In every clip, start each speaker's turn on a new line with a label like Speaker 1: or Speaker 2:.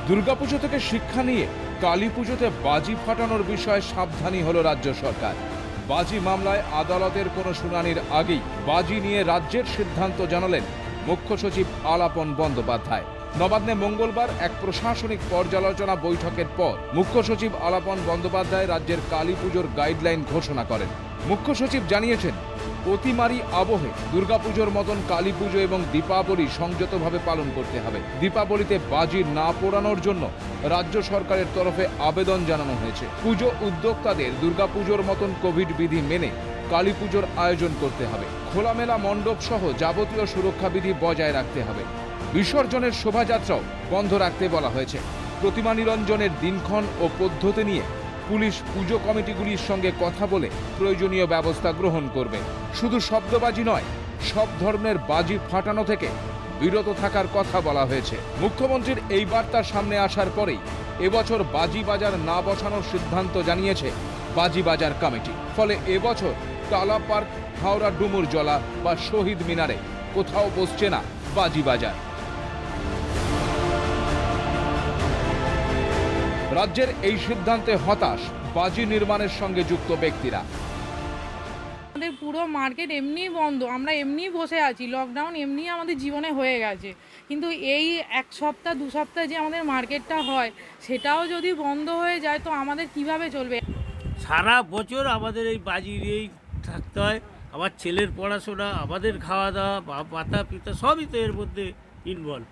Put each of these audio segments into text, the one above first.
Speaker 1: দুর্গাপুজো থেকে শিক্ষা নিয়ে কালী পুজোতে বাজি ফাটানোর বিষয়ে সাবধানী হলো রাজ্য সরকার। বাজি মামলায় আদালতের কোনো শুনানির আগেই বাজি নিয়ে রাজ্যের সিদ্ধান্ত জানালেন মুখ্য সচিব আলাপন বন্দ্যোপাধ্যায়। নবান্নে মঙ্গলবার এক প্রশাসনিক পর্যালোচনা বৈঠকের পর মুখ্য সচিব আলাপন বন্দ্যোপাধ্যায় রাজ্যের কালী পুজোর গাইডলাইন ঘোষণা করেন। মুখ্য সচিব জানিয়েছেন, অতিমারি আবহে দুর্গাপুজোর মতন কালী পুজো এবং দীপাবলি সংযতভাবে পালন করতে হবে। দীপাবলিতে বাজি না পোড়ানোর জন্য রাজ্য সরকারের তরফে আবেদন জানানো হয়েছে। পুজো উদ্যোক্তাদের দুর্গাপুজোর মতন কোভিড বিধি মেনে কালী পুজোর আয়োজন করতে হবে। খোলামেলা মণ্ডপ সহ যাবতীয় সুরক্ষা বিধি বজায় রাখতে হবে। বিসর্জনের শোভাযাত্রাও বন্ধ রাখতে বলা হয়েছে। প্রতিমা নিরঞ্জনের দিনক্ষণ ও পদ্ধতি নিয়ে পুলিশ পুজো কমিটিগুলির সঙ্গে কথা বলে প্রয়োজনীয় ব্যবস্থা গ্রহণ করবে। শুধু শব্দবাজি নয়, সব ধরনের বাজি ফাটানো থেকে বিরত থাকার কথা বলা হয়েছে। মুখ্যমন্ত্রীর এই বার্তা সামনে আসার পরেই এবছর বাজি বাজার না বসানোর সিদ্ধান্ত জানিয়েছে বাজি বাজার কমিটি। ফলে এবছর টালা পার্ক, হাওড়া ডুমুর জলা বা শহীদ মিনারে কোথাও বসছে না বাজি বাজার। রাজ্যের এই সিদ্ধান্তে হতাশ বাজি নির্মাণের সঙ্গে যুক্ত ব্যক্তিরা।
Speaker 2: আমাদের পুরো মার্কেট এমনিই বন্ধ, আমরা এমনিই বসে আছি, লকডাউন এমনিই আমাদের জীবনে হয়ে গেছে, কিন্তু এই এক সপ্তাহ দু সপ্তাহ যে আমাদের মার্কেটটা হয় সেটাও যদি বন্ধ হয়ে যায় তো আমাদের কিভাবে চলবে?
Speaker 3: সারা বছর আমাদের এই বাজি দিয়েই থাকতে হয়। আমার ছেলের পড়াশোনা, আমাদের খাওয়া দাওয়া, পাতা পিতা সবই তো এর মধ্যে ইনভলভ।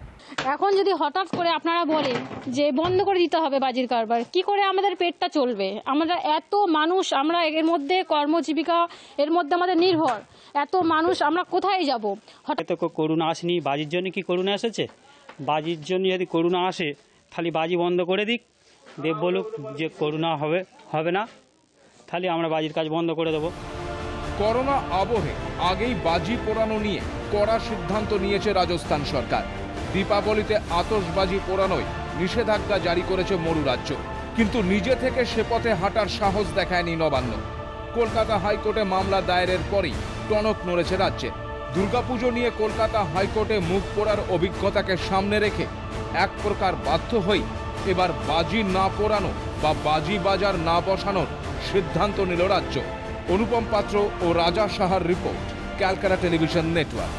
Speaker 4: এখন যদি হঠাৎ করে আপনারা বলেন যে বন্ধ করে দিতে হবে বাজির কারবার, কি করে আমাদের পেটটা চলবে? আমরা এত মানুষ, আমরা এর মধ্যে কর্মজীবিকা, এর মধ্যে আমাদের নির্ভর, এত মানুষ আমরা কোথায় যাব?
Speaker 5: হঠাৎ তো করোনা আসেনি, বাজির জন্য কি করোনা এসেছে? বাজির জন্য যদি করোনা আসে তাহলে বাজি বন্ধ করে দিক, দেব বলুক যে করোনা হবে না, তাহলে আমরা বাজির কাজ বন্ধ করে দেবো।
Speaker 1: করোনা আবহে আগেই বাজি পোড়ানো নিয়ে কড়া সিদ্ধান্ত নিয়েছে রাজস্থান সরকার। দীপাবলিতে আতশবাজি পোড়ানোয় নিষেধাজ্ঞা জারি করেছে মরু রাজ্য, কিন্তু নিজে থেকে সে পথে হাঁটার সাহস দেখায়নি নবান্ন। কলকাতা হাইকোর্টে মামলা দায়েরের পরেই টনক নড়েছে রাজ্যে। দুর্গাপুজো নিয়ে কলকাতা হাইকোর্টে মুখ পোড়ার অভিজ্ঞতাকে সামনে রেখে এক প্রকার বাধ্য হয়ে এবার বাজি না পোড়ানো বা বাজি বাজার না বসানোর সিদ্ধান্ত নিল রাজ্য। অনুপম পাত্র ও রাজা সাহার রিপোর্ট, ক্যালকাটা টেলিভিশন নেটওয়ার্ক।